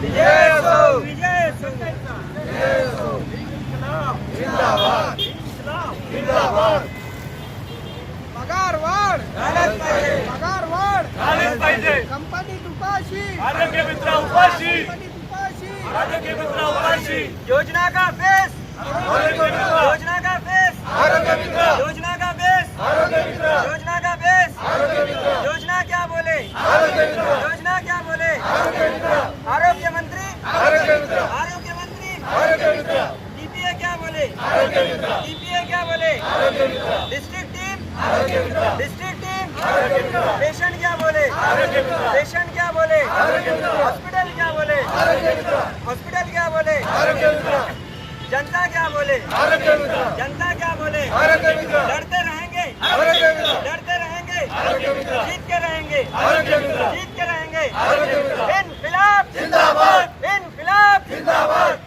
विजय असो, विजय असो. जिंदाबाद जिंदाबाद. पगार वाढ झालंच पाहिजे, पगार वाढ झालंच पाहिजे. कंपनी तुपाशी आरोग्य मित्र उपाशी, कंपनी तुपाशी आरोग्य मित्र उपाशी. योजना का बेस आरोग्य मित्र, योजना का बेस आरोग्य मित्र, योजना का बेस आरोग्य मित्र, योजना का बेस आरोग्य मित्र, योजना क्या बोले आरोग्य मित्र, योजना क्या बोले आरोग्य मित्र, आरोग्य मंत्री आरोग्य मित्र, आरोग्य मंत्री आरोग्य मित्र, डीपीए क्या बोले आरोग्य मित्र, डीपीए क्या बोले आरोग्य मित्र, डिस्ट्रिक्ट टीम आरोग्य मित्र, डिस्ट्रिक्ट टीम आरोग्य मित्र, पेशेंट क्या बोले आरोग्य मित्र, पेशेंट क्या बोले आरोग्य मित्र, हॉस्पिटल क्या बोले आरोग्य मित्र, हॉस्पिटल क्या बोले आरोग्य मित्र, जनता क्या बोले आरोग्य मित्र, जनता क्या बोले आरोग्य मित्र, लड़ते रहेंगे आरोग्य मित्र, लड़ते रहेंगे आरोग्य मित्र, जीत के रहेंगे आरोग्य मित्र, जीत के रहेंगे आरोग्य मित्र, इनकलाब जिंदाबाद इनकलाब जिंदाबाद.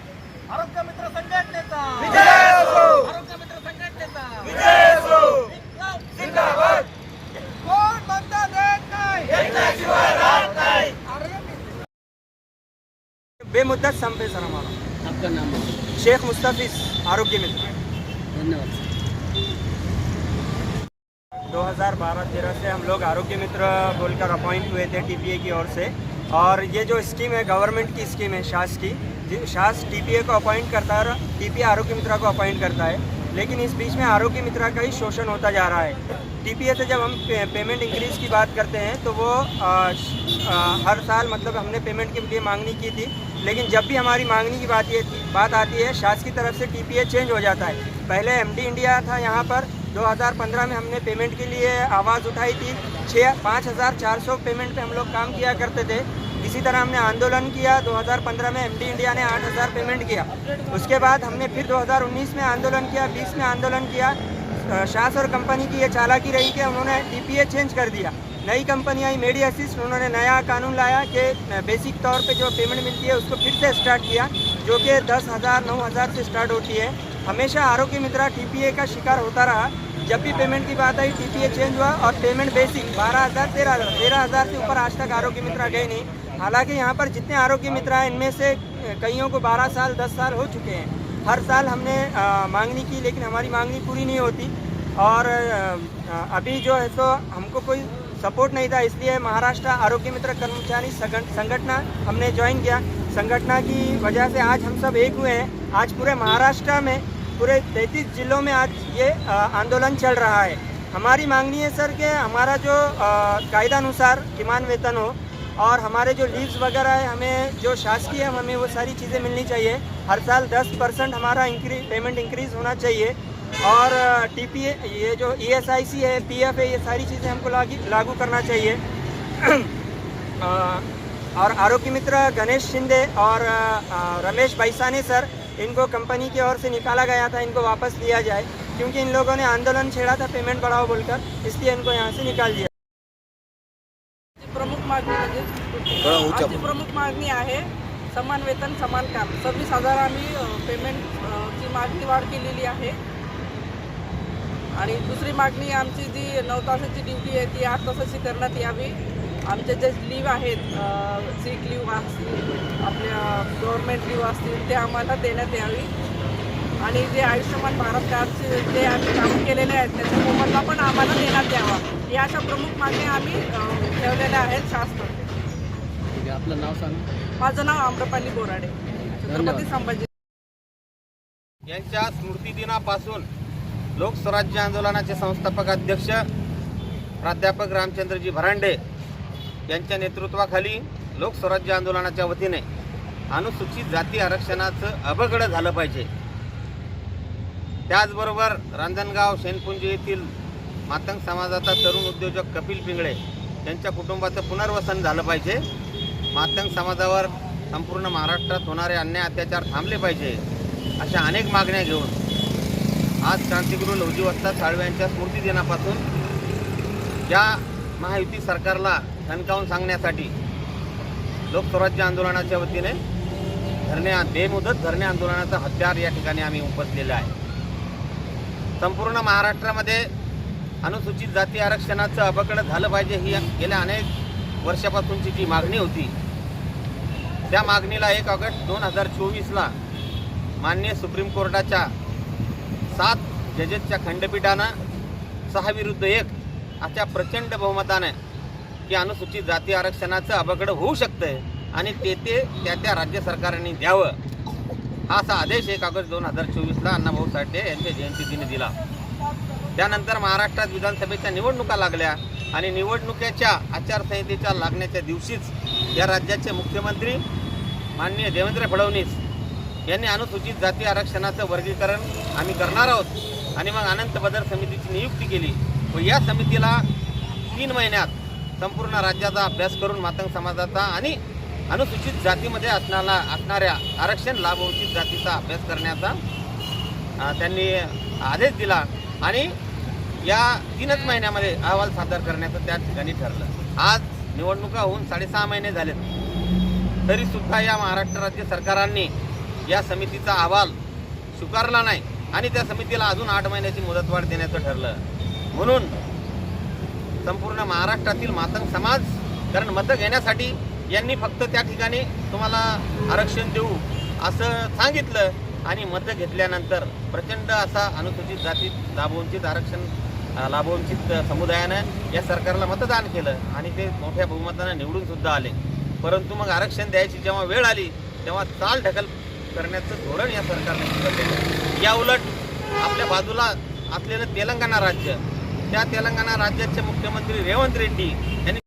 आरोग्य मित्र संघटनेचा विजय असो, आरोग्य मित्र संघटनेचा विजय असो, जिंदाबाद. कोण मतदान देत नाही घेतल्याशिवाय राहत नाही. बेमुद्दत संपे सर हमारा. आपका नाम है? शेख मुस्तफिज आरोग्य मित्र. धन्यवाद. 2012-13 से हम लोग आरोग्य मित्र बोलकर अपॉइंट हुए थे टीपीए की ओर से. और ये जो स्कीम है गवर्नमेंट की स्कीम है शास की. शास टीपीए को अपॉइंट करता है और टीपीए आरोग्य मित्र को अपॉइंट करता है. लेकिन इस बीच में आरोग्य मित्र का ही शोषण होता जा रहा है. टीपीए से जब हम पेमेंट इंक्रीज़ की बात करते हैं तो वो हर साल मतलब हमने पेमेंट के लिए मांगनी की थी. लेकिन जब भी हमारी मांगनी की बात आती है शास की तरफ से टीपीए चेंज हो जाता है. पहले एमडी इंडिया था यहाँ पर. 2015 में हमने पेमेंट के लिए आवाज़ उठाई थी. 5,400 पेमेंट पे हम लोग काम किया करते थे. इसी तरह हमने आंदोलन किया. 2015 में एमडी इंडिया ने 8,000 पेमेंट किया. उसके बाद हमने फिर 2019 में आंदोलन किया, 20 में आंदोलन किया. शास और कंपनी की ये चालाकी रही कि उन्होंने टीपीए चेंज कर दिया. नई कंपनी आई मेडी असिस्ट. उन्होंने नया कानून लाया कि बेसिक तौर पे जो पेमेंट मिलती है उसको फिर से स्टार्ट किया, जो कि 10,000 9,000 से स्टार्ट होती है. हमेशा आरोग्य मित्र टीपीए का शिकार होता रहा. जब भी पेमेंट की बात आई टीपीए चेंज हुआ और पेमेंट बेसिक 12,000 13,000 से ऊपर आज तक आरोग्य मित्र गए नहीं. हालांकि यहाँ पर जितने आरोग्य मित्र हैं इनमें से कईयों को 12 साल 10 साल हो चुके हैं. हर साल हमने मांगनी की लेकिन हमारी मांगनी पूरी नहीं होती. और अभी जो है तो हमको कोई सपोर्ट नहीं था, इसलिए महाराष्ट्र आरोग्य मित्र कर्मचारी संगठन हमने ज्वाइन किया. संगठन की वजह से आज हम सब एक हुए हैं. आज पूरे महाराष्ट्र में पूरे 33 जिलों में आज ये आंदोलन चल रहा है. हमारी मांगनी है सर कि हमारा जो कायदानुसार किमान वेतन हो और हमारे जो लीव्स वगैरह है हमें जो शासकीय है हमें वो सारी चीज़ें मिलनी चाहिए. हर साल 10% हमारा पेमेंट इंक्रीज़ होना चाहिए. और टीपीए ये जो ईएसआईसी है, पीएफ है, ये सारी चीज़ें हमको लागू करना चाहिए. और आरोग्य मित्र गणेश शिंदे और रमेश बैसाने सर, इनको कंपनी की ओर से निकाला गया था. इनको वापस लिया जाए क्योंकि इन लोगों ने आंदोलन छेड़ा था पेमेंट बढ़ाओ बोलकर, इसलिए इनको यहाँ से निकाल दिया. प्रमुख मागणी म्हणजे आमची प्रमुख मागणी आहे समान वेतन समान काम. 26,000 आम्ही पेमेंटची मागणी वाढ केलेली आहे. आणि दुसरी मागणी आमची जी 9 तासाची ड्युटी आहे ती 8 तासाची करण्यात यावी. आमचे जे लीव आहेत सिक लीव असतील, आपल्या गव्हर्मेंट लीव असतील, ते आम्हाला देण्यात यावी. आणि जे आयुष्यमान भारत कार्डचे जे आम्ही काम केलेले आहेत त्याचा मोबदला पण आम्हाला देण्यात यावा. या अशा प्रमुख मागण्या आम्ही ठेवलेल्या आहेत शासनाने. ठीक आहे. आपलं नाव सांगा. माझं नाव आम्रपाली बोराडे, छत्रपती संभाजी. यांच्या स्मृतिदिनापासून लोकस्वराज्य आंदोलनाचे संस्थापक अध्यक्ष प्राध्यापक रामचंद्रजी भरांडे यांच्या नेतृत्वाखाली लोकस्वराज्य आंदोलनाच्या वतीने अनुसूचित जाती आरक्षणाचं अबगड झालं पाहिजे. त्याचबरोबर रांजणगाव शेनपुंजी येथील मातंग समाजाचा तरुण उद्योजक कपिल पिंगळे यांच्या कुटुंबाचं पुनर्वसन झालं पाहिजे. मातंग समाजावर संपूर्ण महाराष्ट्रात होणारे अन्याय अत्याचार थांबले पाहिजे. अशा अनेक मागण्या घेऊन आज क्रांतिगुरू लहुजी वस्ताद साळवे यांच्या स्मृतिदिनापासून या महायुती सरकारला ठणकावून सांगण्यासाठी लोकस्वराज्य आंदोलनाच्या वतीने बेमुदत धरणे आंदोलनाचा हत्यार या ठिकाणी आम्ही उपसलेलं आहे. संपूर्ण महाराष्ट्रामध्ये अनुसूचित जाती आरक्षणाचं अबकड झालं पाहिजे ही गेल्या अनेक वर्षापासूनची जी मागणी होती त्या मागणीला 1 ऑगस्ट 2024ला माननीय सुप्रीम कोर्टाच्या 7 जजेसच्या खंडपीठानं 6-1 अशा प्रचंड बहुमताने की अनुसूचित जाती आरक्षणाचं अवघड होऊ शकतंय आणि ते त्या राज्य सरकारने द्यावं, हा असा आदेश 1 ऑगस्ट 2024ला अण्णाभाऊ साठे यांच्या जयंतीदिनी दिला. त्यानंतर महाराष्ट्रात विधानसभेच्या निवडणुका लागल्या आणि निवडणुकीच्या आचारसंहितेच्या लागण्याच्या दिवशीच या राज्याचे मुख्यमंत्री माननीय देवेंद्र फडणवीस यांनी अनुसूचित जाती आरक्षणाचं वर्गीकरण आम्ही करणार आहोत आणि मग अनंत बदर समितीची नियुक्ती केली व या समितीला 3 महिन्यात संपूर्ण राज्याचा अभ्यास करून मातंग समाजाचा आणि अनुसूचित जातीमध्ये असणाऱ्या आरक्षण लाभवंचित जातीचा अभ्यास करण्याचा त्यांनी आदेश दिला आणि या 3च महिन्यामध्ये अहवाल सादर करण्याचं त्या ठिकाणी ठरलं. आज निवडणुका होऊन 6.5 महिने झालेत, तरीसुद्धा या महाराष्ट्र राज्य सरकारांनी या समितीचा अहवाल स्वीकारला नाही आणि त्या समितीला अजून 8 महिन्याची मुदतवाढ देण्याचं ठरलं. म्हणून संपूर्ण महाराष्ट्रातील मातंग समाज, कारण मतं घेण्यासाठी यांनी फक्त त्या ठिकाणी तुम्हाला आरक्षण देऊ असं सांगितलं आणि मतं घेतल्यानंतर प्रचंड असा अनुसूचित जाती लाभवंचित समुदायानं या सरकारला मतदान केलं आणि ते मोठ्या बहुमतानं निवडून सुद्धा आले. परंतु मग आरक्षण द्यायची जेव्हा वेळ आली तेव्हा चाल ढकल करण्याचं धोरण या सरकारने स्वीकारलं. या उलट आपल्या बाजूला असलेलं तेलंगणा राज्य, त्या तेलंगणा राज्याचे मुख्यमंत्री रेवंत रेड्डी यांनी